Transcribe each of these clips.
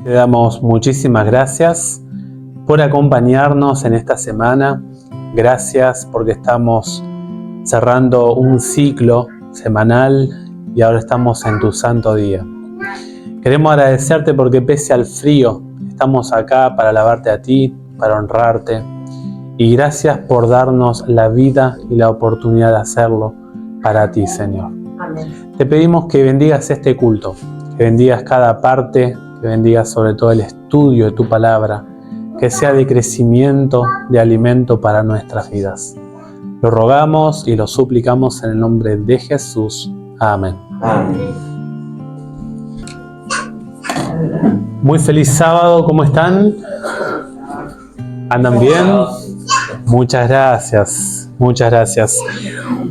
Te damos muchísimas gracias por acompañarnos en esta semana. Gracias porque estamos cerrando un ciclo semanal y ahora estamos en tu santo día. Queremos agradecerte porque pese al frío, estamos acá para alabarte a ti, para honrarte. Y gracias por darnos la vida y la oportunidad de hacerlo para ti, Señor. Amén. Te pedimos que bendigas este culto, que bendigas cada parte, que bendigas sobre todo el estudio de tu palabra, que sea de crecimiento, de alimento para nuestras vidas. Lo rogamos y lo suplicamos en el nombre de Jesús. Amén. Amén. Muy feliz sábado, ¿cómo están? ¿Andan bien? Muchas gracias, muchas gracias.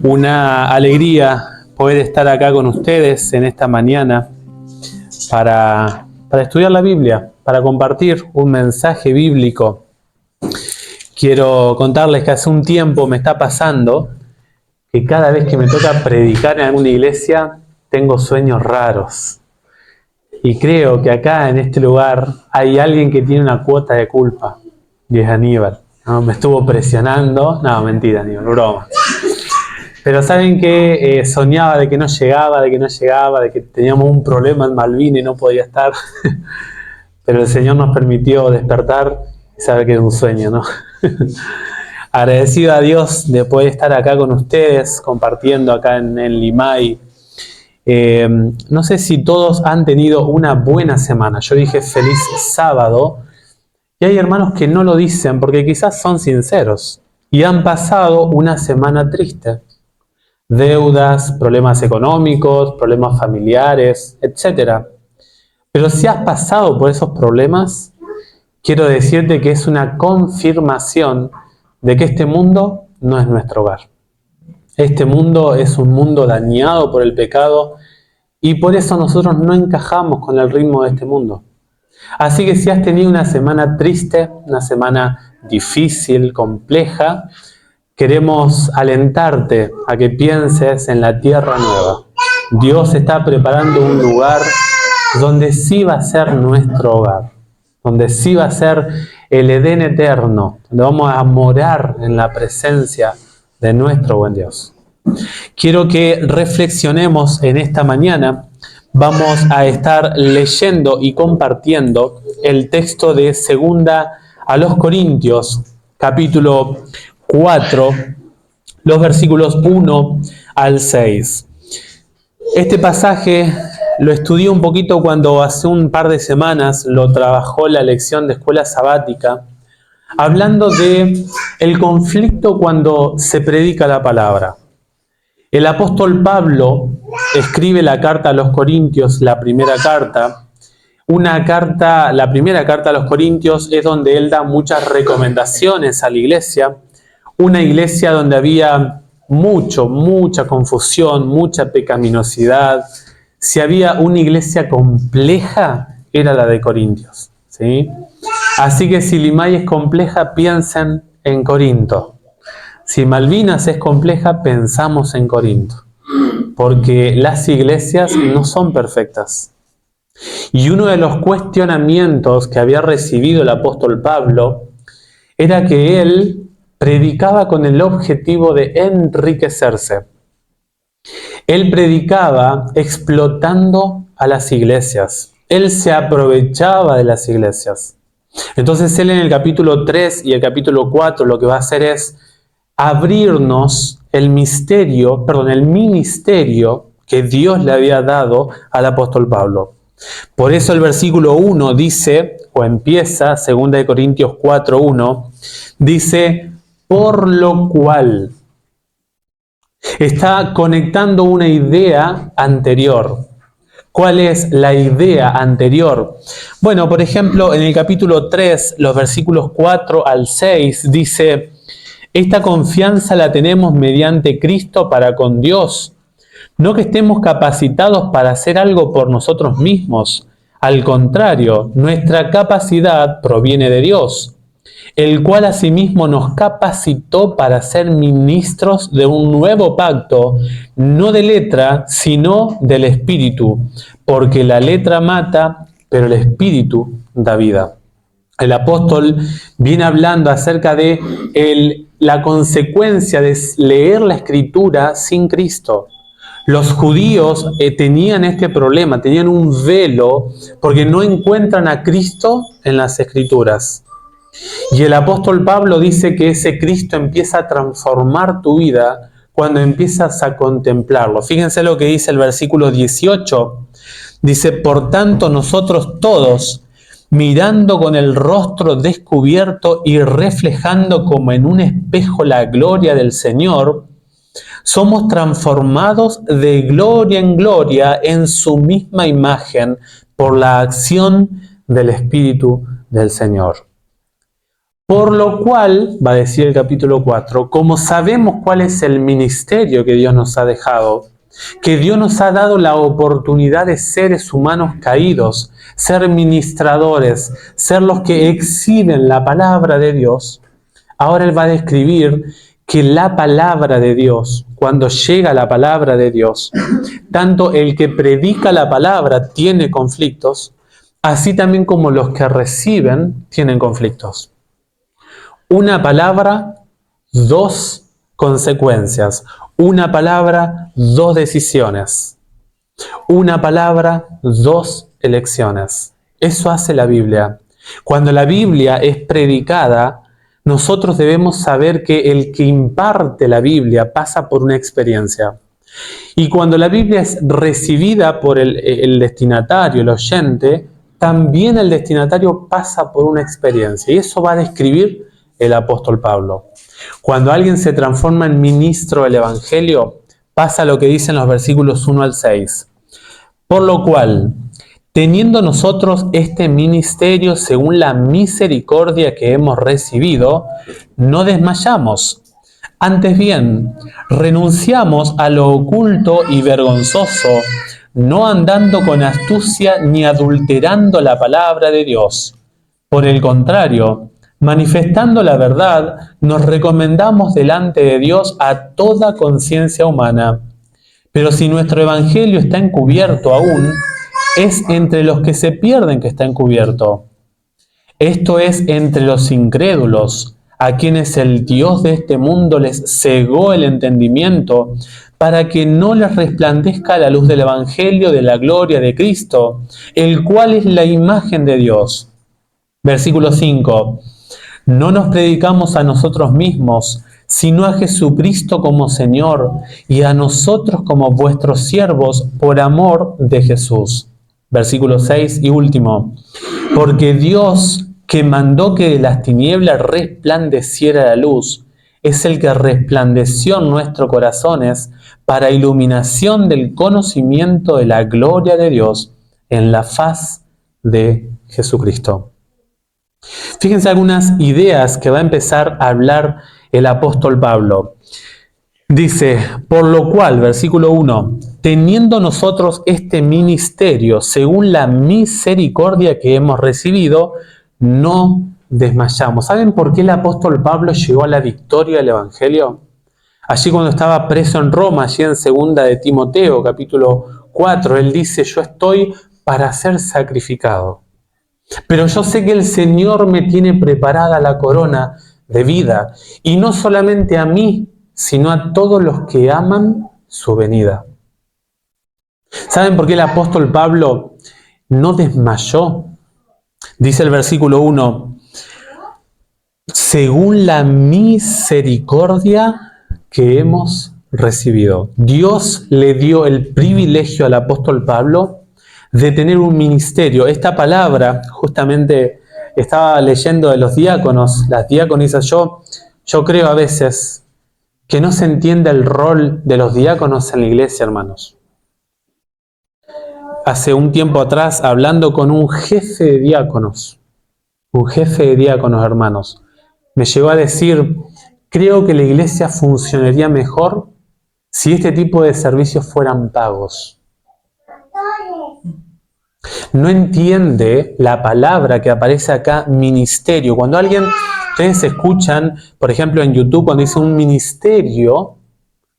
Una alegría poder estar acá con ustedes en esta mañana para estudiar la Biblia, para compartir un mensaje bíblico. Quiero contarles que hace un tiempo me está pasando que cada vez que me toca predicar en alguna iglesia tengo sueños raros. Y creo que acá en este lugar hay alguien que tiene una cuota de culpa, y es Aníbal. ¿No? Me estuvo presionando. No, mentira, Aníbal, broma. Pero saben que soñaba de que no llegaba, de que teníamos un problema en Malvinas y no podía estar. Pero el Señor nos permitió despertar y saber que era un sueño, ¿no? Agradecido a Dios de poder estar acá con ustedes, compartiendo acá en Limay. No sé si todos han tenido una buena semana. Yo dije feliz sábado. Y hay hermanos que no lo dicen porque quizás son sinceros y han pasado una semana triste. Deudas, problemas económicos, problemas familiares, etc. Pero si has pasado por esos problemas, quiero decirte que es una confirmación de que este mundo no es nuestro hogar. Este mundo es un mundo dañado por el pecado y por eso nosotros no encajamos con el ritmo de este mundo. Así que si has tenido una semana triste, una semana difícil, compleja, queremos alentarte a que pienses en la tierra nueva. Dios está preparando un lugar donde sí va a ser nuestro hogar, donde sí va a ser el Edén eterno, donde vamos a morar en la presencia de nuestro buen Dios. Quiero que reflexionemos en esta mañana. Vamos a estar leyendo y compartiendo el texto de 2 Corintios, capítulo 4, los versículos 1 al 6. Este pasaje lo estudié un poquito cuando hace un par de semanas lo trabajó la lección de escuela sabática, hablando de el conflicto cuando se predica la palabra. El apóstol Pablo escribe la carta a los Corintios, la primera carta. La primera carta a los Corintios es donde él da muchas recomendaciones a la iglesia. Una iglesia donde había mucha confusión, mucha pecaminosidad. Si había una iglesia compleja, era la de Corintios, ¿sí? Así que si Limay es compleja, piensen en Corinto. Si Malvinas es compleja, pensamos en Corinto. Porque las iglesias no son perfectas. Y uno de los cuestionamientos que había recibido el apóstol Pablo era que él predicaba con el objetivo de enriquecerse. Él predicaba explotando a las iglesias. Él se aprovechaba de las iglesias. Entonces él en el capítulo 3 y el capítulo 4 lo que va a hacer es abrirnos el ministerio que Dios le había dado al apóstol Pablo. Por eso el versículo 1 dice, o empieza, 2 Corintios 4:1, dice, por lo cual. Está conectando una idea anterior. ¿Cuál es la idea anterior? Bueno, por ejemplo, en el capítulo 3, los versículos 4 al 6, dice, esta confianza la tenemos mediante Cristo para con Dios. No que estemos capacitados para hacer algo por nosotros mismos. Al contrario, nuestra capacidad proviene de Dios, el cual asimismo nos capacitó para ser ministros de un nuevo pacto, no de letra, sino del Espíritu, porque la letra mata, pero el Espíritu da vida. El apóstol viene hablando acerca de la consecuencia de leer la Escritura sin Cristo. Los judíos tenían este problema, tenían un velo porque no encuentran a Cristo en las Escrituras. Y el apóstol Pablo dice que ese Cristo empieza a transformar tu vida cuando empiezas a contemplarlo. Fíjense lo que dice el versículo 18. Dice, por tanto nosotros todos, mirando con el rostro descubierto y reflejando como en un espejo la gloria del Señor, somos transformados de gloria en gloria en su misma imagen por la acción del Espíritu del Señor. Por lo cual, va a decir el capítulo 4, como sabemos cuál es el ministerio que Dios nos ha dejado, que Dios nos ha dado la oportunidad de seres humanos caídos, ser ministradores, ser los que exhiben la palabra de Dios, ahora Él va a describir que la palabra de Dios, cuando llega la palabra de Dios, tanto el que predica la palabra tiene conflictos, así también como los que reciben tienen conflictos. Una palabra, dos consecuencias. Una palabra, dos decisiones. Una palabra, dos elecciones. Eso hace la Biblia. Cuando la Biblia es predicada, nosotros debemos saber que el que imparte la Biblia pasa por una experiencia. Y cuando la Biblia es recibida por el destinatario, el oyente, también el destinatario pasa por una experiencia. Y eso va a describir el apóstol Pablo. Cuando alguien se transforma en ministro del Evangelio, pasa lo que dicen los versículos 1 al 6. Por lo cual, teniendo nosotros este ministerio según la misericordia que hemos recibido, no desmayamos. Antes bien, renunciamos a lo oculto y vergonzoso, no andando con astucia ni adulterando la palabra de Dios. Por el contrario, manifestando la verdad, nos recomendamos delante de Dios a toda conciencia humana. Pero si nuestro evangelio está encubierto aún, es entre los que se pierden que está encubierto. Esto es entre los incrédulos, a quienes el Dios de este mundo les cegó el entendimiento, para que no les resplandezca la luz del evangelio de la gloria de Cristo, el cual es la imagen de Dios. Versículo 5. No nos predicamos a nosotros mismos, sino a Jesucristo como Señor, y a nosotros como vuestros siervos por amor de Jesús. Versículo 6 y último. Porque Dios, que mandó que de las tinieblas resplandeciera la luz, es el que resplandeció en nuestros corazones para iluminación del conocimiento de la gloria de Dios en la faz de Jesucristo. Fíjense algunas ideas que va a empezar a hablar el apóstol Pablo. Dice, por lo cual, versículo 1, teniendo nosotros este ministerio según la misericordia que hemos recibido, no desmayamos. ¿Saben por qué el apóstol Pablo llegó a la victoria del Evangelio? Allí cuando estaba preso en Roma, allí en 2 de Timoteo, capítulo 4, él dice, yo estoy para ser sacrificado. Pero yo sé que el Señor me tiene preparada la corona de vida, y no solamente a mí, sino a todos los que aman su venida. ¿Saben por qué el apóstol Pablo no desmayó? Dice el versículo 1, según la misericordia que hemos recibido. Dios le dio el privilegio al apóstol Pablo de tener un ministerio. Esta palabra, justamente estaba leyendo de los diáconos, las diaconisas. Yo creo a veces que no se entiende el rol de los diáconos en la iglesia, hermanos. Hace un tiempo atrás, hablando con un jefe de diáconos, hermanos, me llegó a decir, creo que la iglesia funcionaría mejor si este tipo de servicios fueran pagos. No entiende la palabra que aparece acá, ministerio. Cuando ustedes escuchan, por ejemplo en YouTube, cuando dice un ministerio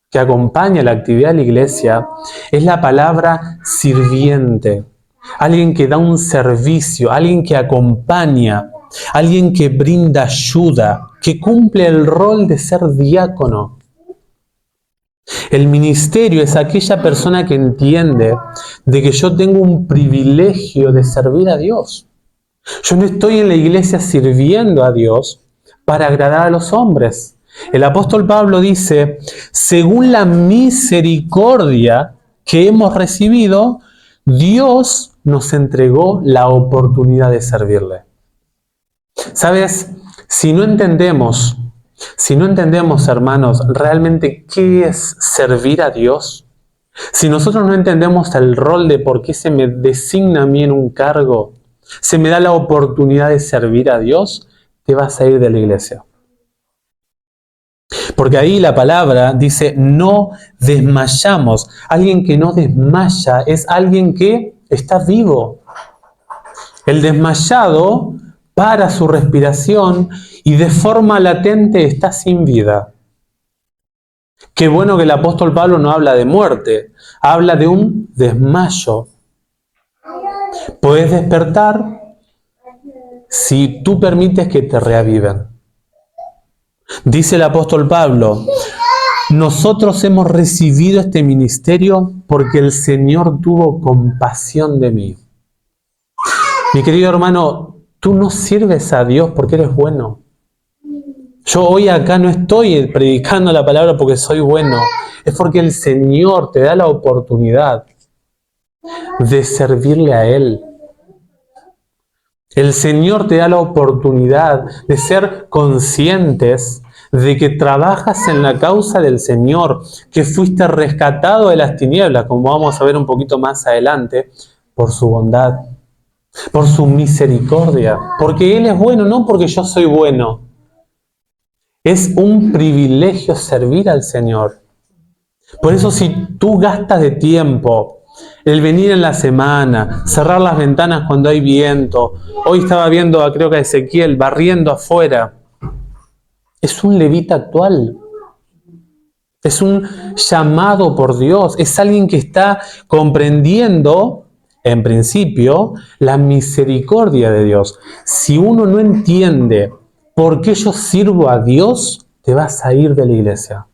que acompaña la actividad de la iglesia, es la palabra sirviente. alguien que da un servicio, alguien que acompaña, alguien que brinda ayuda, que cumple el rol de ser diácono. El ministerio es aquella persona que entiende de que yo tengo un privilegio de servir a Dios. Yo no estoy en la iglesia sirviendo a Dios para agradar a los hombres. El apóstol Pablo dice, según la misericordia que hemos recibido, Dios nos entregó la oportunidad de servirle. ¿Sabes? Si no entendemos, hermanos, realmente qué es servir a Dios, si nosotros no entendemos el rol de por qué se me designa a mí en un cargo, se me da la oportunidad de servir a Dios, te vas a ir de la iglesia. Porque ahí la palabra dice, no desmayamos. Alguien que no desmaya es alguien que está vivo. El desmayado para su respiración y de forma latente está sin vida. Qué bueno que el apóstol Pablo no habla de muerte, habla de un desmayo. Puedes despertar si tú permites que te reaviven. Dice el apóstol Pablo, nosotros hemos recibido este ministerio porque el Señor tuvo compasión de mí. Mi querido hermano, tú no sirves a Dios porque eres bueno. Yo hoy acá no estoy predicando la palabra porque soy bueno. Es porque el Señor te da la oportunidad de servirle a Él. El Señor te da la oportunidad de ser conscientes de que trabajas en la causa del Señor, que fuiste rescatado de las tinieblas, como vamos a ver un poquito más adelante, por su bondad, por su misericordia, porque Él es bueno, no porque yo soy bueno. Es un privilegio servir al Señor. Por eso si tú gastas de tiempo, el venir en la semana, cerrar las ventanas cuando hay viento, hoy estaba viendo, creo que a Ezequiel, barriendo afuera, es un levita actual. Es un llamado por Dios. Es alguien que está comprendiendo, en principio, la misericordia de Dios. Si uno no entiende por qué yo sirvo a Dios, te vas a ir de la iglesia.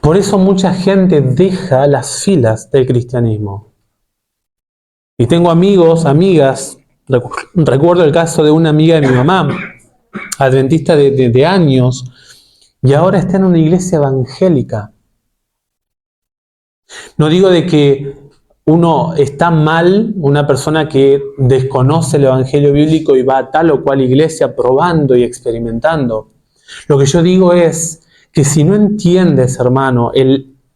Por eso mucha gente deja las filas del cristianismo. Y tengo amigos, amigas, recuerdo el caso de una amiga de mi mamá, adventista de años, y ahora está en una iglesia evangélica. No digo de que uno está mal, una persona que desconoce el evangelio bíblico y va a tal o cual iglesia probando y experimentando. Lo que yo digo es que si no entiendes, hermano,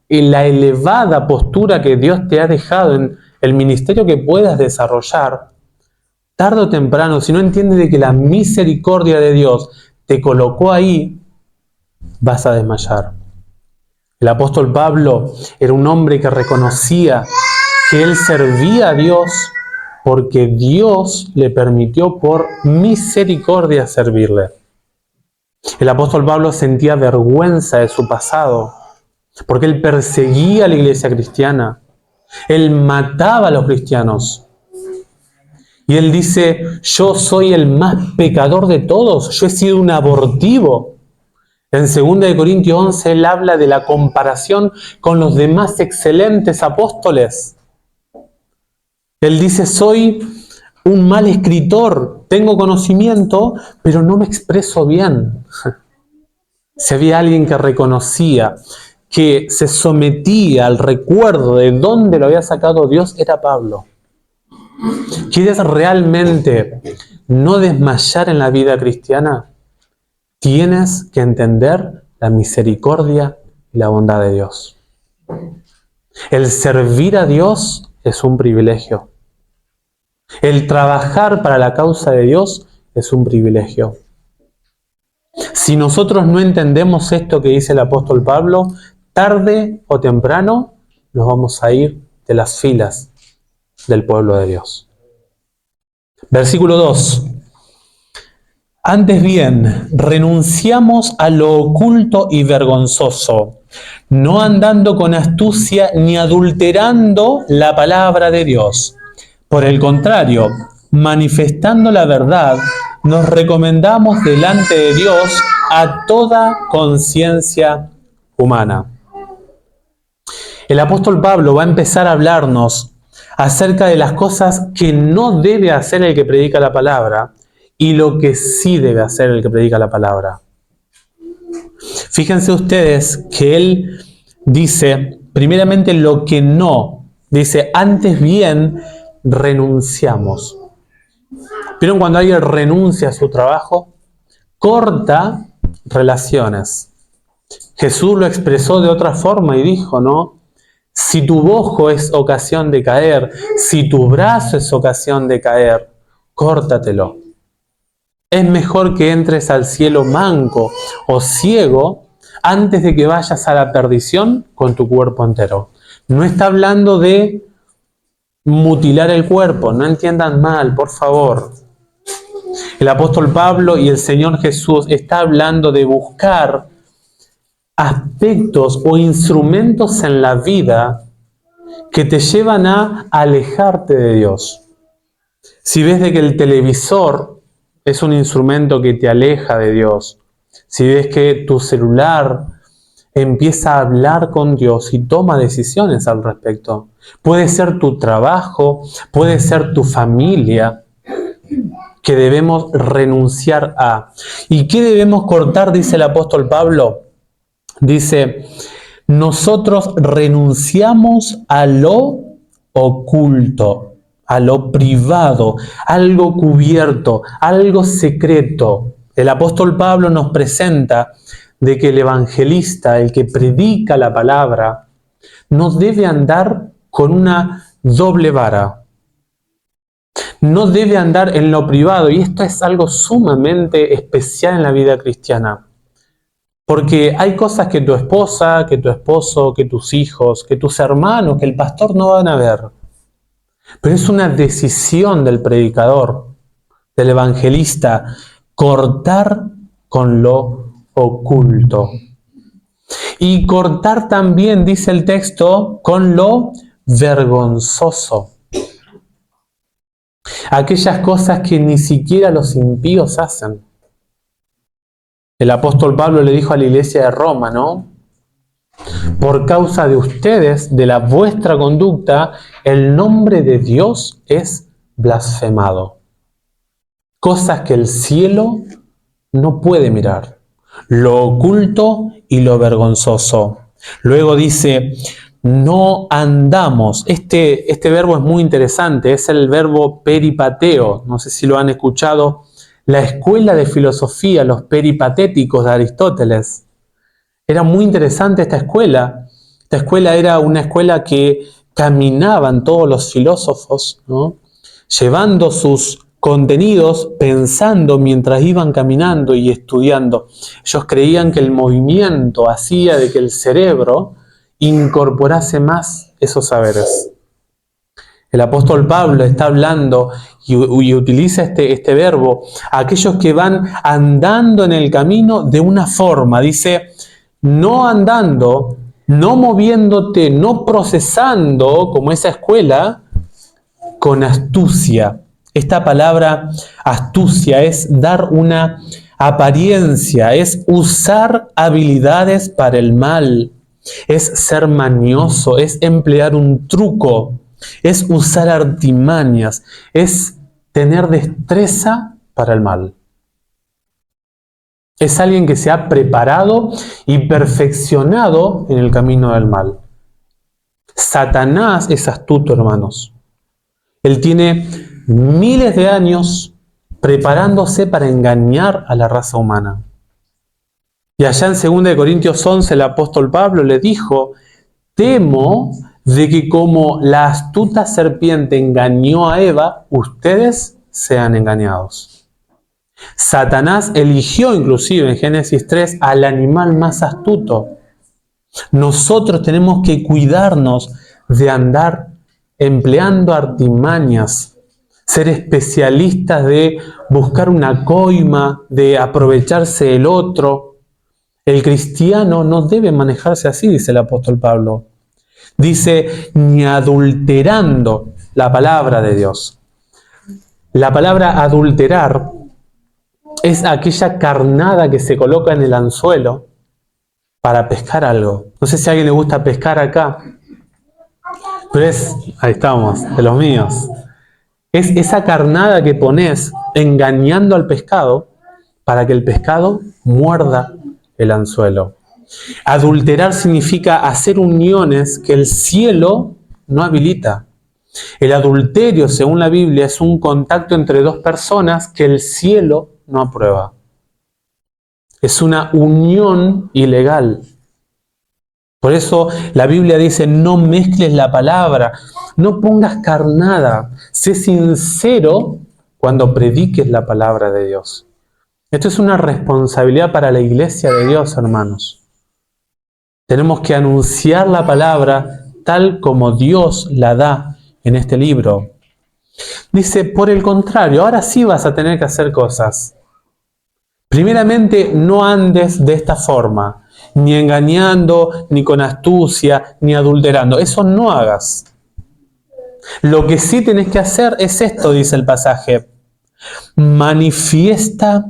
la elevada postura que Dios te ha dejado en el ministerio que puedas desarrollar, tarde o temprano, si no entiendes de que la misericordia de Dios te colocó ahí, vas a desmayar. El apóstol Pablo era un hombre que reconocía que él servía a Dios porque Dios le permitió por misericordia servirle. El apóstol Pablo sentía vergüenza de su pasado porque él perseguía a la iglesia cristiana. Él mataba a los cristianos. Y él dice, yo soy el más pecador de todos, yo he sido un abortivo. En 2 Corintios 11 él habla de la comparación con los demás excelentes apóstoles. Él dice, soy un mal escritor, tengo conocimiento, pero no me expreso bien. Si había alguien que reconocía, que se sometía al recuerdo de dónde lo había sacado Dios, era Pablo. ¿Quieres realmente no desmayar en la vida cristiana? Tienes que entender la misericordia y la bondad de Dios. El servir a Dios es un privilegio. El trabajar para la causa de Dios es un privilegio. Si nosotros no entendemos esto que dice el apóstol Pablo, tarde o temprano nos vamos a ir de las filas del pueblo de Dios. Versículo 2. Antes bien, renunciamos a lo oculto y vergonzoso, no andando con astucia ni adulterando la palabra de Dios, Por el contrario, manifestando la verdad, nos recomendamos delante de Dios a toda conciencia humana. El apóstol Pablo va a empezar a hablarnos acerca de las cosas que no debe hacer el que predica la palabra y lo que sí debe hacer el que predica la palabra. Fíjense ustedes que él dice, primeramente lo que no, dice, antes bien renunciamos. ¿Vieron cuando alguien renuncia a su trabajo? Corta relaciones. Jesús lo expresó de otra forma y dijo, ¿no? Si tu ojo es ocasión de caer, si tu brazo es ocasión de caer, córtatelo. Es mejor que entres al cielo manco o ciego antes de que vayas a la perdición con tu cuerpo entero. No está hablando de mutilar el cuerpo, no entiendan mal, por favor. El apóstol Pablo y el Señor Jesús está hablando de buscar aspectos o instrumentos en la vida que te llevan a alejarte de Dios. Si ves de que el televisor es un instrumento que te aleja de Dios, si ves que tu celular empieza a hablar con Dios y toma decisiones al respecto, puede ser tu trabajo, puede ser tu familia, que debemos renunciar a. ¿Y qué debemos cortar? Dice el apóstol Pablo. Dice, nosotros renunciamos a lo oculto, a lo privado, algo cubierto, algo secreto. El apóstol Pablo nos presenta de que el evangelista, el que predica la palabra, no debe andar con una doble vara. No debe andar en lo privado, y esto es algo sumamente especial en la vida cristiana. Porque hay cosas que tu esposa, que tu esposo, que tus hijos, que tus hermanos, que el pastor no van a ver. Pero es una decisión del predicador, del evangelista, cortar con lo oculto. Y cortar también, dice el texto, con lo vergonzoso. Aquellas cosas que ni siquiera los impíos hacen. El apóstol Pablo le dijo a la iglesia de Roma, ¿no? Por causa de ustedes, de la vuestra conducta, el nombre de Dios es blasfemado. Cosas que el cielo no puede mirar. Lo oculto y lo vergonzoso. Luego dice, no andamos. Este verbo es muy interesante, es el verbo peripateo. No sé si lo han escuchado. La escuela de filosofía, los peripatéticos de Aristóteles. Era muy interesante esta escuela. Esta escuela era una escuela que caminaban todos los filósofos, ¿no? Llevando sus contenidos, pensando mientras iban caminando y estudiando. Ellos creían que el movimiento hacía de que el cerebro incorporase más esos saberes. El apóstol Pablo está hablando y utiliza este verbo a aquellos que van andando en el camino de una forma. Dice, no andando, no moviéndote, no procesando como esa escuela, con astucia. Esta palabra astucia es dar una apariencia, es usar habilidades para el mal, es ser mañoso, es emplear un truco, es usar artimañas, es tener destreza para el mal. Es alguien que se ha preparado y perfeccionado en el camino del mal. Satanás es astuto, hermanos. Él tiene miles de años preparándose para engañar a la raza humana. Y allá en 2 Corintios 11 el apóstol Pablo le dijo, temo de que como la astuta serpiente engañó a Eva, ustedes sean engañados. Satanás eligió inclusive en Génesis 3 al animal más astuto. Nosotros tenemos que cuidarnos de andar empleando artimañas, ser especialistas de buscar una coima, de aprovecharse del otro. El cristiano no debe manejarse así, dice el apóstol Pablo. Dice, ni adulterando la palabra de Dios. La palabra adulterar es aquella carnada que se coloca en el anzuelo para pescar algo. No sé si a alguien le gusta pescar acá, pero ahí estamos, de los míos. Es esa carnada que pones engañando al pescado para que el pescado muerda el anzuelo. Adulterar significa hacer uniones que el cielo no habilita. El adulterio, según la Biblia, es un contacto entre dos personas que el cielo no aprueba. Es una unión ilegal. Por eso la Biblia dice, no mezcles la palabra, no pongas carnada, sé sincero cuando prediques la palabra de Dios. Esto es una responsabilidad para la iglesia de Dios, hermanos. Tenemos que anunciar la palabra tal como Dios la da en este libro. Dice, por el contrario, ahora sí vas a tener que hacer cosas. Primeramente, no andes de esta forma, ni engañando, ni con astucia, ni adulterando. Eso no hagas. Lo que sí tenés que hacer es esto, dice el pasaje. Manifiesta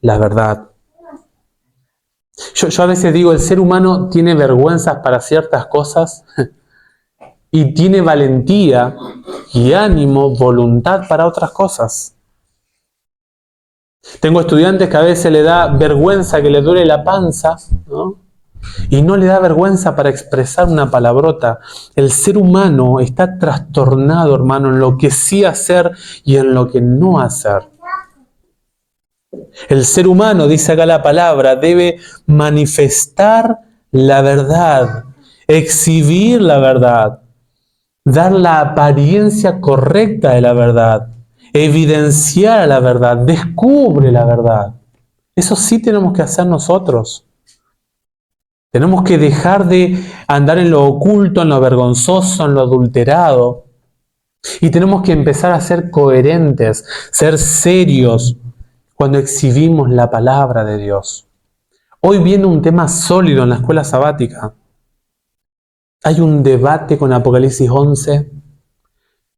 la verdad. Yo a veces digo, el ser humano tiene vergüenzas para ciertas cosas y tiene valentía y ánimo, voluntad para otras cosas. Tengo estudiantes que a veces le da vergüenza que le duele la panza, ¿no? Y no le da vergüenza para expresar una palabrota. El ser humano está trastornado, hermano, en lo que sí hacer y en lo que no hacer. El ser humano, dice acá la palabra, debe manifestar la verdad, exhibir la verdad, dar la apariencia correcta de la verdad, evidenciar la verdad, descubre la verdad. Eso sí tenemos que hacer nosotros. Tenemos que dejar de andar en lo oculto, en lo vergonzoso, en lo adulterado. Y tenemos que empezar a ser coherentes, ser serios cuando exhibimos la palabra de Dios. Hoy viene un tema sólido en la escuela sabática. Hay un debate con Apocalipsis 11.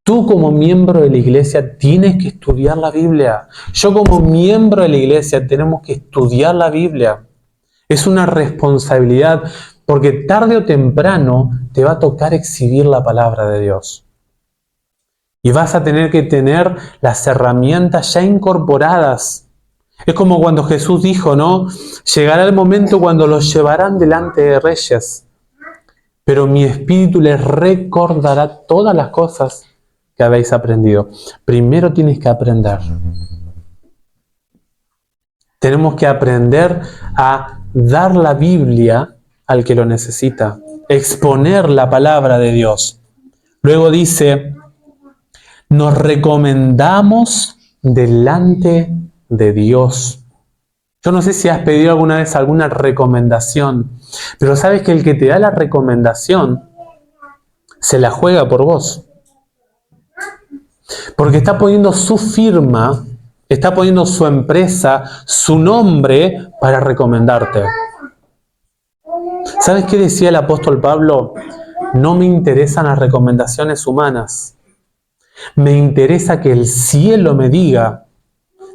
Tú como miembro de la iglesia tienes que estudiar la Biblia. Yo como miembro de la iglesia tenemos que estudiar la Biblia. Es una responsabilidad porque tarde o temprano te va a tocar exhibir la palabra de Dios. Y vas a tener que tener las herramientas ya incorporadas. Es como cuando Jesús dijo, ¿no? Llegará el momento cuando los llevarán delante de reyes, pero mi espíritu les recordará todas las cosas que habéis aprendido. Primero tienes que aprender. Tenemos que aprender a dar la Biblia al que lo necesita, exponer la palabra de Dios. Luego dice, nos recomendamos delante de Dios. Yo no sé si has pedido alguna vez alguna recomendación, pero sabes que el que te da la recomendación se la juega por vos. Porque está poniendo su firma, está poniendo su empresa, su nombre para recomendarte. ¿Sabes qué decía el apóstol Pablo? No me interesan las recomendaciones humanas. Me interesa que el cielo me diga,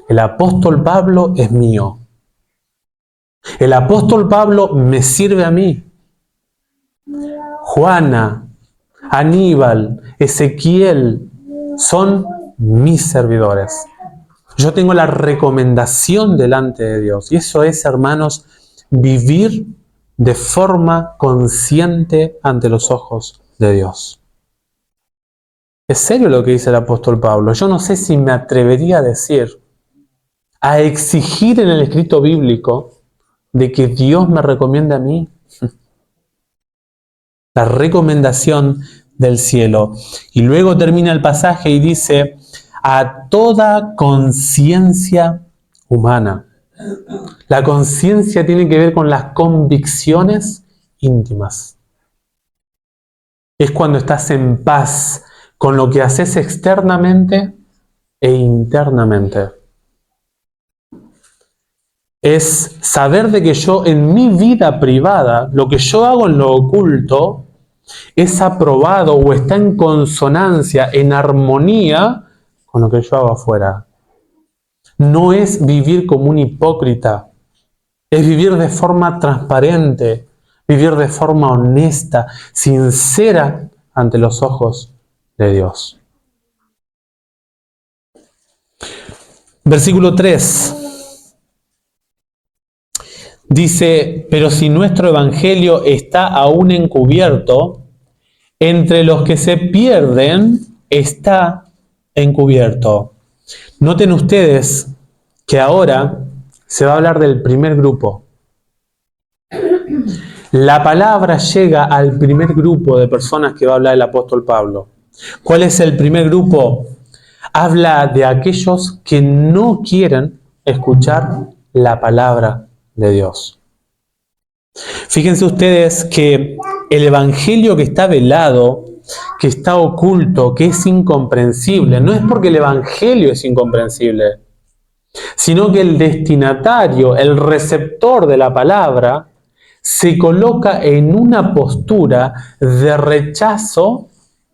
el apóstol Pablo es mío. El apóstol Pablo me sirve a mí. Juana, Aníbal, Ezequiel son mis servidores. Yo tengo la recomendación delante de Dios. Y eso es, hermanos, vivir de forma consciente ante los ojos de Dios. Es serio lo que dice el apóstol Pablo. Yo no sé si me atrevería a decir, a exigir en el escrito bíblico de que Dios me recomiende a mí. La recomendación del cielo. Y luego termina el pasaje y dice, a toda conciencia humana. La conciencia tiene que ver con las convicciones íntimas. Es cuando estás en paz con lo que haces externamente e internamente. Es saber de que yo en mi vida privada, lo que yo hago en lo oculto, es aprobado o está en consonancia, en armonía con lo que yo hago afuera. No es vivir como un hipócrita, es vivir de forma transparente, vivir de forma honesta, sincera ante los ojos de Dios. Versículo 3 dice: pero si nuestro evangelio está aún encubierto, entre los que se pierden está encubierto. Noten ustedes que ahora se va a hablar del primer grupo. La palabra llega al primer grupo de personas que va a hablar el apóstol Pablo. ¿Cuál es el primer grupo? Habla de aquellos que no quieren escuchar la palabra de Dios. Fíjense ustedes que el evangelio que está velado, que está oculto, que es incomprensible, no es porque el evangelio es incomprensible, sino que el destinatario, el receptor de la palabra, se coloca en una postura de rechazo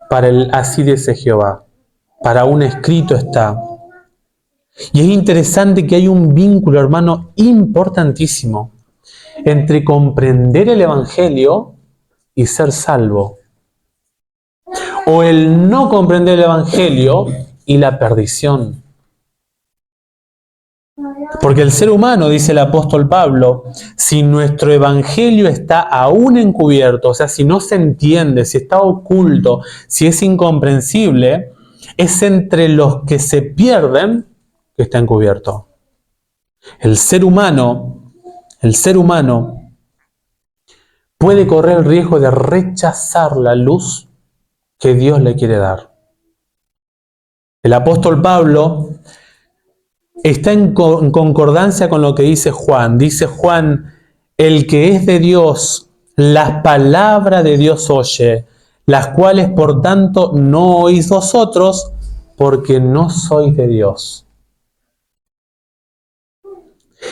para el así dice Jehová. Para un escrito está. Y es interesante que hay un vínculo, hermano, importantísimo entre comprender el evangelio y ser salvo. O el no comprender el evangelio y la perdición. Porque el ser humano, dice el apóstol Pablo, si nuestro evangelio está aún encubierto, o sea, si no se entiende, si está oculto, si es incomprensible, es entre los que se pierden que está encubierto. El ser humano puede correr el riesgo de rechazar la luz que Dios le quiere dar. El apóstol Pablo está en concordancia con lo que dice Juan. Dice Juan: el que es de Dios, las palabras de Dios oye, las cuales por tanto no oís vosotros, porque no sois de Dios.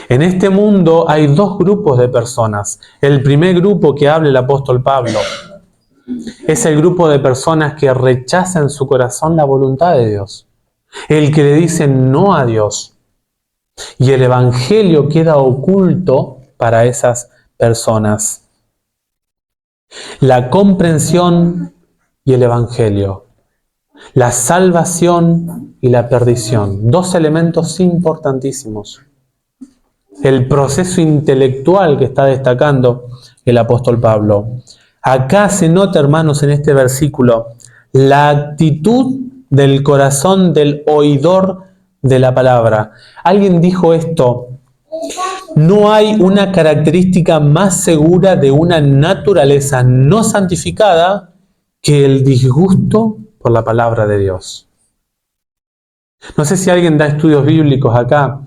En este mundo hay dos grupos de personas. El primer grupo que habla el apóstol Pablo es el grupo de personas que rechazan en su corazón la voluntad de Dios. El que le dice no a Dios. Y el evangelio queda oculto para esas personas. La comprensión y el evangelio. La salvación y la perdición. Dos elementos importantísimos. El proceso intelectual que está destacando el apóstol Pablo. Acá se nota, hermanos, en este versículo, la actitud del corazón del oidor de la palabra. Alguien dijo esto: no hay una característica más segura de una naturaleza no santificada que el disgusto por la palabra de Dios. No sé si alguien da estudios bíblicos acá,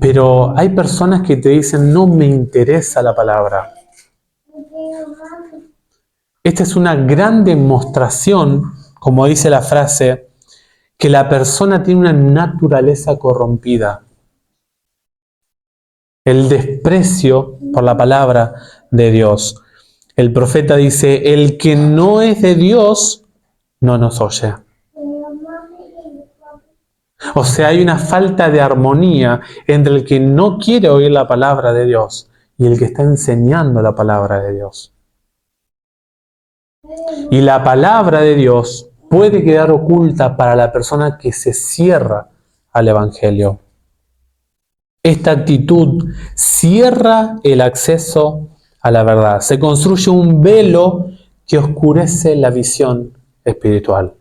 pero hay personas que te dicen: no me interesa la palabra. Esta es una gran demostración, como dice la frase, que la persona tiene una naturaleza corrompida. El desprecio por la palabra de Dios. El profeta dice: el que no es de Dios no nos oye. O sea, hay una falta de armonía entre el que no quiere oír la palabra de Dios y el que está enseñando la palabra de Dios. Y la palabra de Dios puede quedar oculta para la persona que se cierra al evangelio. Esta actitud cierra el acceso a la verdad. Se construye un velo que oscurece la visión espiritual.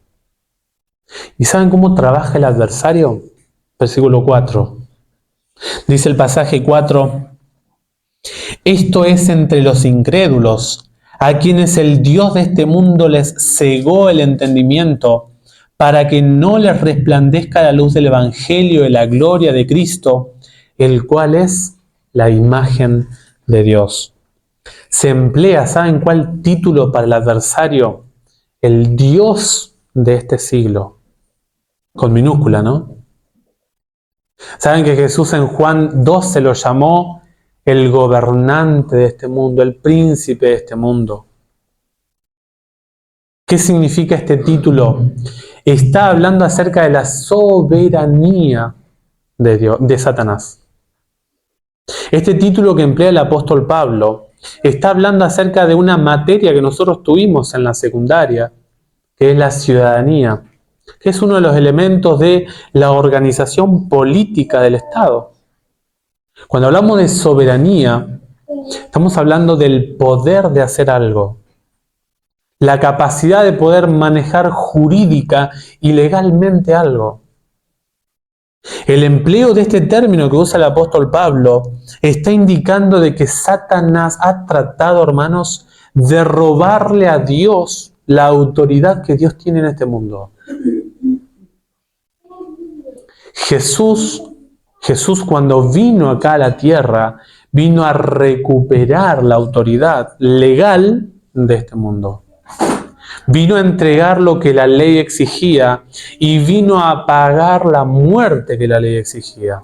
¿Y saben cómo trabaja el adversario? Versículo 4. Dice el pasaje 4: esto es entre los incrédulos, a quienes el Dios de este mundo les cegó el entendimiento, para que no les resplandezca la luz del Evangelio de la gloria de Cristo, el cual es la imagen de Dios. Se emplea, ¿saben cuál título para el adversario? El Dios de este siglo. Con minúscula, ¿no? ¿Saben que Jesús en Juan 12 lo llamó el gobernante de este mundo, el príncipe de este mundo? ¿Qué significa este título? Está hablando acerca de la soberanía de Dios, de Satanás. Este título que emplea el apóstol Pablo está hablando acerca de una materia que nosotros tuvimos en la secundaria, que es la ciudadanía, que es uno de los elementos de la organización política del Estado. Cuando hablamos de soberanía, estamos hablando del poder de hacer algo, la capacidad de poder manejar jurídica y legalmente algo. El empleo de este término que usa el apóstol Pablo está indicando de que Satanás ha tratado, hermanos, de robarle a Dios la autoridad que Dios tiene en este mundo. Jesús cuando vino acá a la tierra, vino a recuperar la autoridad legal de este mundo. Vino a entregar lo que la ley exigía y vino a pagar la muerte que la ley exigía.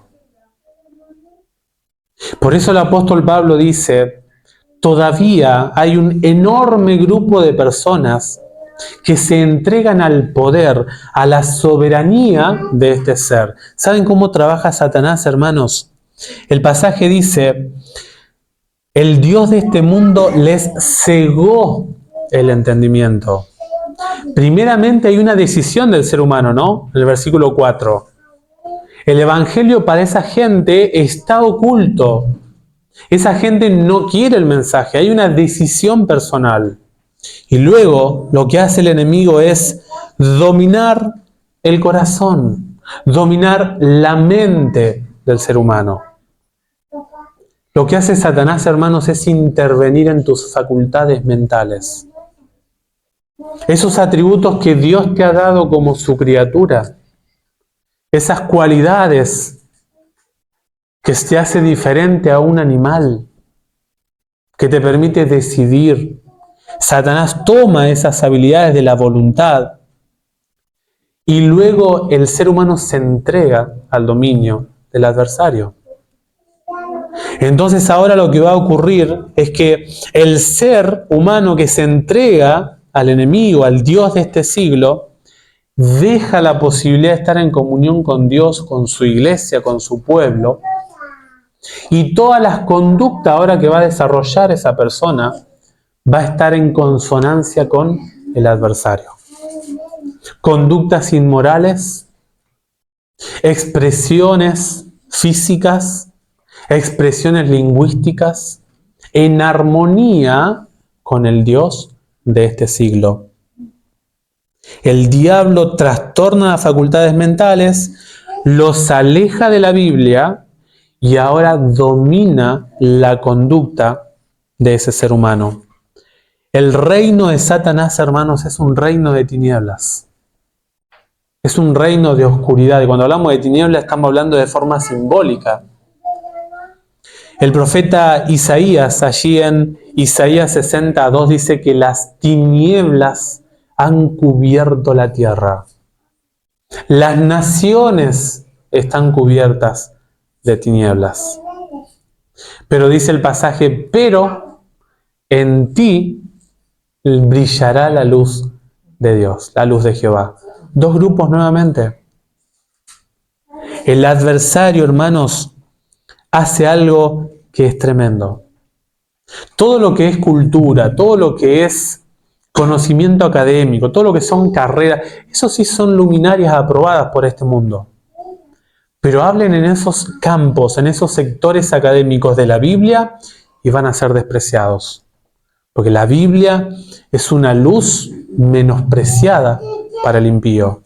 Por eso el apóstol Pablo dice, todavía hay un enorme grupo de personas que se entregan al poder, a la soberanía de este ser. ¿Saben cómo trabaja Satanás, hermanos? El pasaje dice, el Dios de este mundo les cegó el entendimiento. Primeramente hay una decisión del ser humano, ¿no? En el versículo 4. El evangelio para esa gente está oculto. Esa gente no quiere el mensaje, hay una decisión personal. Y luego lo que hace el enemigo es dominar el corazón, dominar la mente del ser humano. Lo que hace Satanás, hermanos, es intervenir en tus facultades mentales. Esos atributos que Dios te ha dado como su criatura, esas cualidades que te hace diferente a un animal, que te permite decidir. Satanás toma esas habilidades de la voluntad y luego el ser humano se entrega al dominio del adversario. Entonces ahora lo que va a ocurrir es que el ser humano que se entrega al enemigo, al Dios de este siglo, deja la posibilidad de estar en comunión con Dios, con su iglesia, con su pueblo, y todas las conductas ahora que va a desarrollar esa persona va a estar en consonancia con el adversario. Conductas inmorales, expresiones físicas, expresiones lingüísticas, en armonía con el Dios de este siglo. El diablo trastorna las facultades mentales, los aleja de la Biblia y ahora domina la conducta de ese ser humano. El reino de Satanás, hermanos, es un reino de tinieblas. Es un reino de oscuridad. Y cuando hablamos de tinieblas estamos hablando de forma simbólica. El profeta Isaías, allí en Isaías 62, dice que las tinieblas han cubierto la tierra. Las naciones están cubiertas de tinieblas. Pero dice el pasaje, pero en ti brillará la luz de Dios, la luz de Jehová. Dos grupos nuevamente. El adversario, hermanos, hace algo que es tremendo. Todo lo que es cultura, todo lo que es conocimiento académico, todo lo que son carreras, eso sí son luminarias aprobadas por este mundo. Pero hablen en esos campos, en esos sectores académicos de la Biblia y van a ser despreciados. Porque la Biblia es una luz menospreciada para el impío.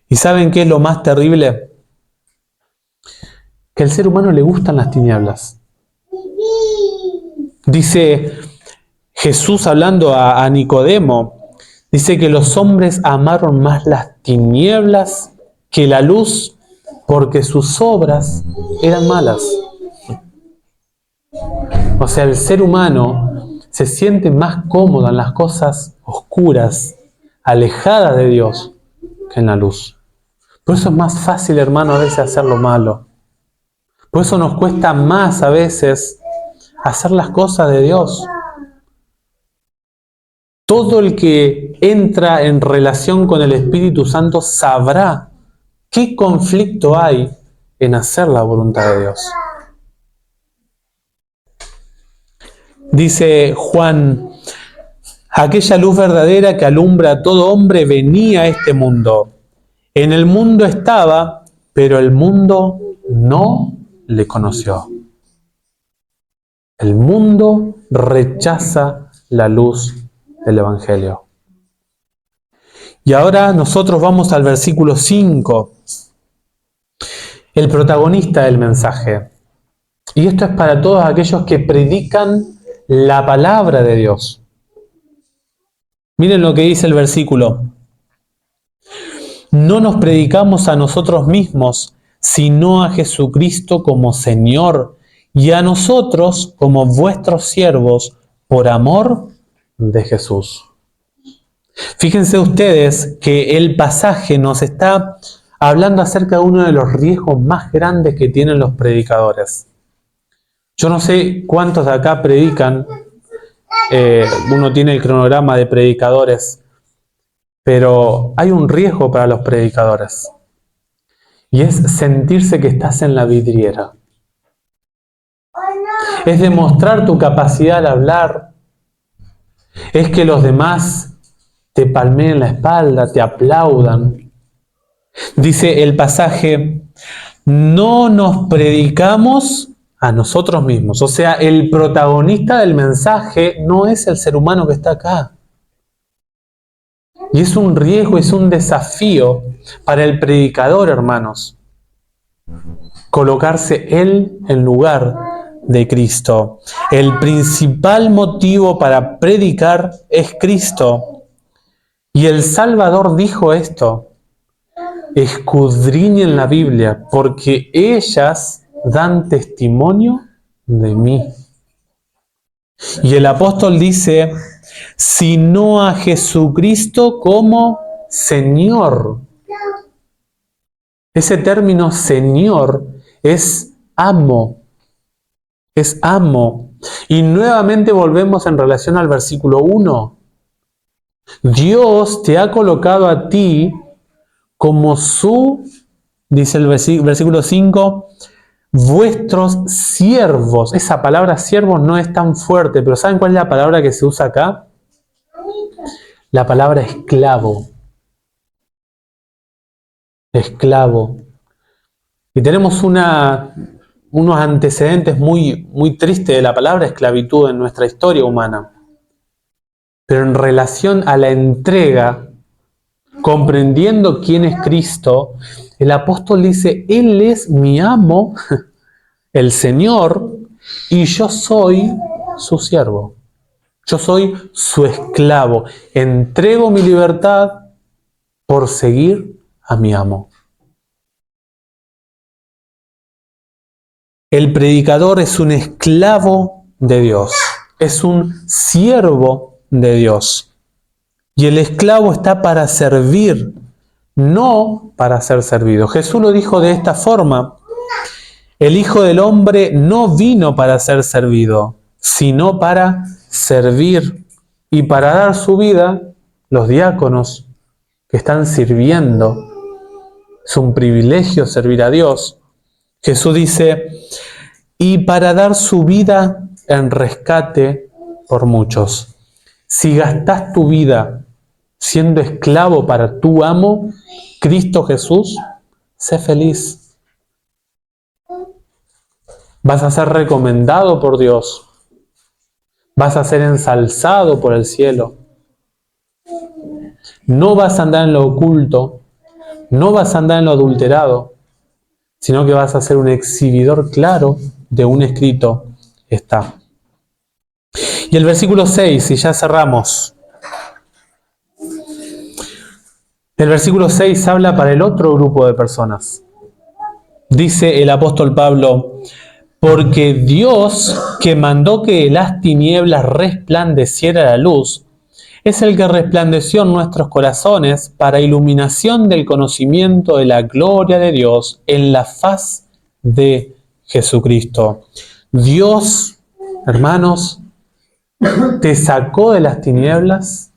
¿Y saben qué es lo más terrible? Que al ser humano le gustan las tinieblas. Dice Jesús hablando a Nicodemo, dice que los hombres amaron más las tinieblas que la luz porque sus obras eran malas. O sea, el ser humano se siente más cómodo en las cosas oscuras, alejadas de Dios, que en la luz. Por eso es más fácil, hermano, a veces hacer lo malo. Por eso nos cuesta más a veces hacer las cosas de Dios. Todo el que entra en relación con el Espíritu Santo sabrá qué conflicto hay en hacer la voluntad de Dios. Dice Juan, aquella luz verdadera que alumbra a todo hombre venía a este mundo. En el mundo estaba, pero el mundo no le conoció. El mundo rechaza la luz del Evangelio. Y ahora nosotros vamos al versículo 5. El protagonista del mensaje. Y esto es para todos aquellos que predican la palabra de Dios. Miren lo que dice el versículo. No nos predicamos a nosotros mismos, sino a Jesucristo como Señor y a nosotros como vuestros siervos por amor de Jesús. Fíjense ustedes que el pasaje nos está hablando acerca de uno de los riesgos más grandes que tienen los predicadores. Yo no sé cuántos de acá predican, uno tiene el cronograma de predicadores, pero hay un riesgo para los predicadores y es sentirse que estás en la vidriera. Es demostrar tu capacidad de hablar, es que los demás te palmeen la espalda, te aplaudan. Dice el pasaje, no nos predicamos a nosotros mismos. O sea, el protagonista del mensaje no es el ser humano que está acá. Y es un riesgo, es un desafío para el predicador, hermanos, colocarse él en lugar de Cristo. El principal motivo para predicar es Cristo. Y el Salvador dijo esto: escudriñen la Biblia, porque ellas dan testimonio de mí. Y el apóstol dice, sino a Jesucristo como Señor. Ese término Señor es amo. Es amo. Y nuevamente volvemos en relación al versículo 1. Dios te ha colocado a ti como su, dice el versículo 5, vuestros siervos. Esa palabra siervos no es tan fuerte, pero ¿saben cuál es la palabra que se usa acá? La palabra esclavo. Esclavo. Y tenemos unos antecedentes muy tristes de la palabra esclavitud en nuestra historia humana. Pero en relación a la entrega, comprendiendo quién es Cristo, el apóstol dice, Él es mi amo, el Señor, y yo soy su siervo. Yo soy su esclavo. Entrego mi libertad por seguir a mi amo. El predicador es un esclavo de Dios. Es un siervo de Dios. Y el esclavo está para servir, no para ser servido. Jesús lo dijo de esta forma. El Hijo del Hombre no vino para ser servido, sino para servir y para dar su vida. Los diáconos que están sirviendo, es un privilegio servir a Dios. Jesús dice, y para dar su vida en rescate por muchos. Si gastás tu vida siendo esclavo para tu amo, Cristo Jesús, sé feliz. Vas a ser recomendado por Dios. Vas a ser ensalzado por el cielo. No vas a andar en lo oculto. No vas a andar en lo adulterado. Sino que vas a ser un exhibidor claro de un escrito está. Y el versículo 6, y ya cerramos. El versículo 6 habla para el otro grupo de personas. Dice el apóstol Pablo, porque Dios, que mandó que de las tinieblas resplandeciera la luz, es el que resplandeció en nuestros corazones para iluminación del conocimiento de la gloria de Dios en la faz de Jesucristo. Dios, hermanos, te sacó de las tinieblas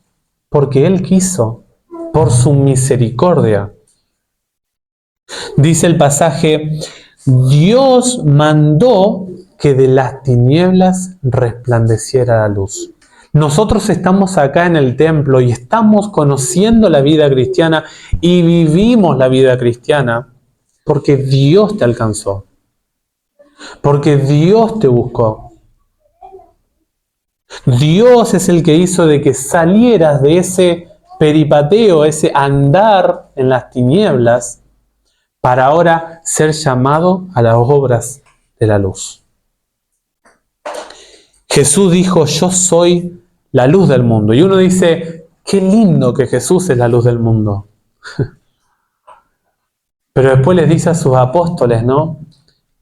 porque Él quiso, por su misericordia. Dice el pasaje, Dios mandó que de las tinieblas resplandeciera la luz. Nosotros estamos acá en el templo y estamos conociendo la vida cristiana y vivimos la vida cristiana porque Dios te alcanzó, porque Dios te buscó. Dios es el que hizo de que salieras de ese peripateo, ese andar en las tinieblas, para ahora ser llamado a las obras de la luz. Jesús dijo, yo soy la luz del mundo. Y uno dice, qué lindo que Jesús es la luz del mundo. Pero después les dice a sus apóstoles, ¿no?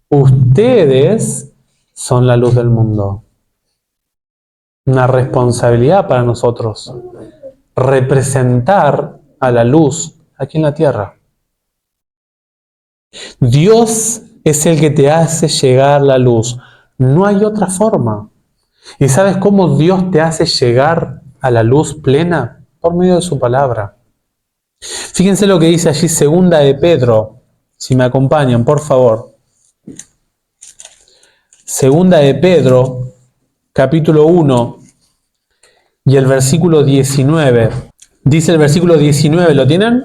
Ustedes son la luz del mundo. Una responsabilidad para nosotros. Representar a la luz aquí en la tierra. Dios es el que te hace llegar la luz. No hay otra forma. ¿Y sabes cómo Dios te hace llegar a la luz plena? Por medio de su palabra. Fíjense lo que dice allí 2 de Pedro. Si me acompañan, por favor. 2 de Pedro, capítulo 1 y el versículo 19. Dice el versículo 19, ¿lo tienen?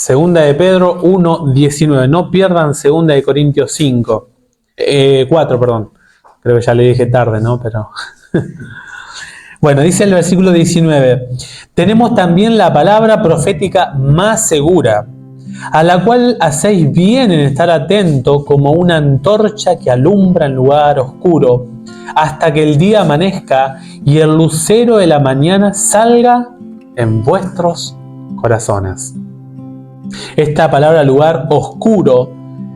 2 de Pedro 1, 19. No pierdan 2 de Corintios 4, perdón. Creo que ya le dije tarde, ¿no? Pero bueno, dice el versículo 19. Tenemos también la palabra profética más segura, a la cual hacéis bien en estar atento como una antorcha que alumbra en lugar oscuro, hasta que el día amanezca y el lucero de la mañana salga en vuestros corazones. Esta palabra lugar oscuro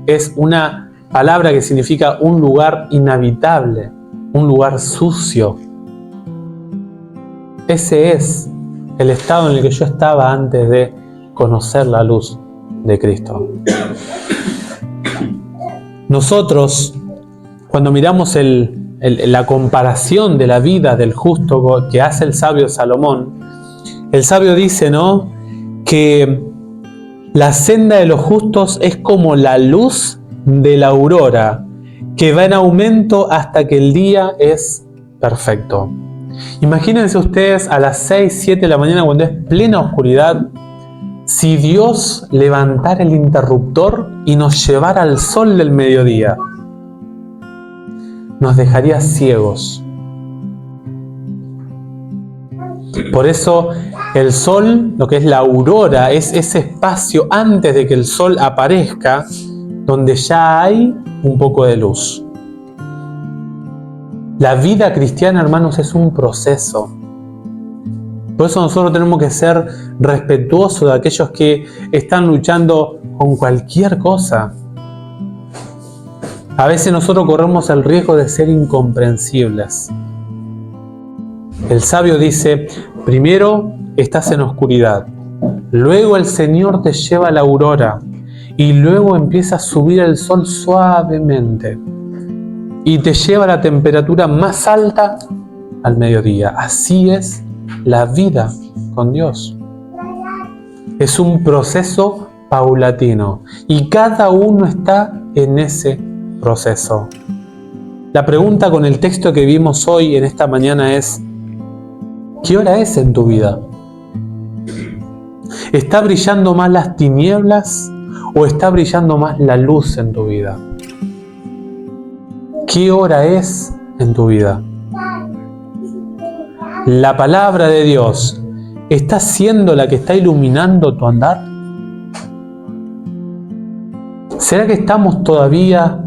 es una palabra que significa un lugar inhabitable, un lugar sucio. Ese es el estado en el que yo estaba antes de conocer la luz de Cristo. Nosotros, cuando miramos la comparación de la vida del justo que hace el sabio Salomón, el sabio dice, ¿no?, que la senda de los justos es como la luz de la aurora, que va en aumento hasta que el día es perfecto. Imagínense ustedes a las 6, 7 de la mañana, cuando es plena oscuridad, si Dios levantara el interruptor y nos llevara al sol del mediodía, nos dejaría ciegos. Por eso el sol, lo que es la aurora, es ese espacio antes de que el sol aparezca, donde ya hay un poco de luz. La vida cristiana, hermanos, es un proceso. Por eso nosotros tenemos que ser respetuosos de aquellos que están luchando con cualquier cosa. A veces nosotros corremos el riesgo de ser incomprensibles. El sabio dice, primero estás en oscuridad, luego el Señor te lleva a la aurora y luego empieza a subir el sol suavemente y te lleva a la temperatura más alta al mediodía. Así es la vida con Dios. Es un proceso paulatino y cada uno está en ese proceso. La pregunta con el texto que vimos hoy en esta mañana es, ¿qué hora es en tu vida? ¿Está brillando más las tinieblas o está brillando más la luz en tu vida? ¿Qué hora es en tu vida? ¿La palabra de Dios está siendo la que está iluminando tu andar? ¿Será que estamos todavía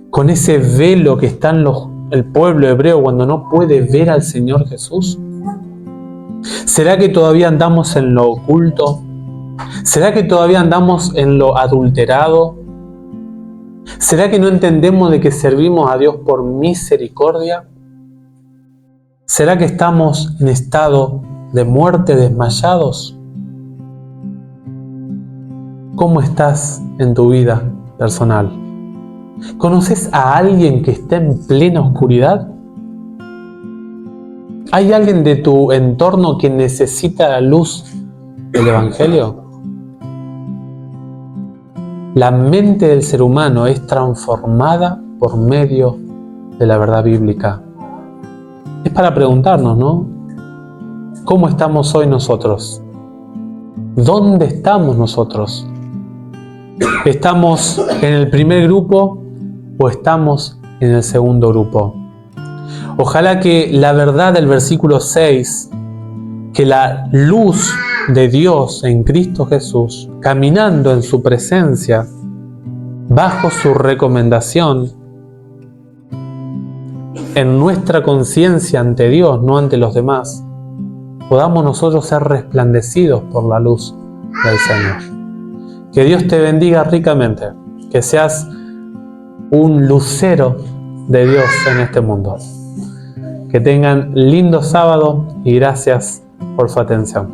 con ese velo que está en el pueblo hebreo cuando no puede ver al Señor Jesús? ¿Será que todavía andamos en lo oculto? ¿Será que todavía andamos en lo adulterado? ¿Será que no entendemos de que servimos a Dios por misericordia? ¿Será que estamos en estado de muerte, desmayados? ¿Cómo estás en tu vida personal? ¿Conoces a alguien que está en plena oscuridad? ¿Hay alguien de tu entorno que necesita la luz del Evangelio? La mente del ser humano es transformada por medio de la verdad bíblica. Es para preguntarnos, ¿no? ¿Cómo estamos hoy nosotros? ¿Dónde estamos nosotros? ¿Estamos en el primer grupo o estamos en el segundo grupo? Ojalá que la verdad del versículo 6, que la luz de Dios en Cristo Jesús, caminando en su presencia, bajo su recomendación, en nuestra conciencia ante Dios, no ante los demás, podamos nosotros ser resplandecidos por la luz del Señor. Que Dios te bendiga ricamente, que seas un lucero de Dios en este mundo. Que tengan lindo sábado y gracias por su atención.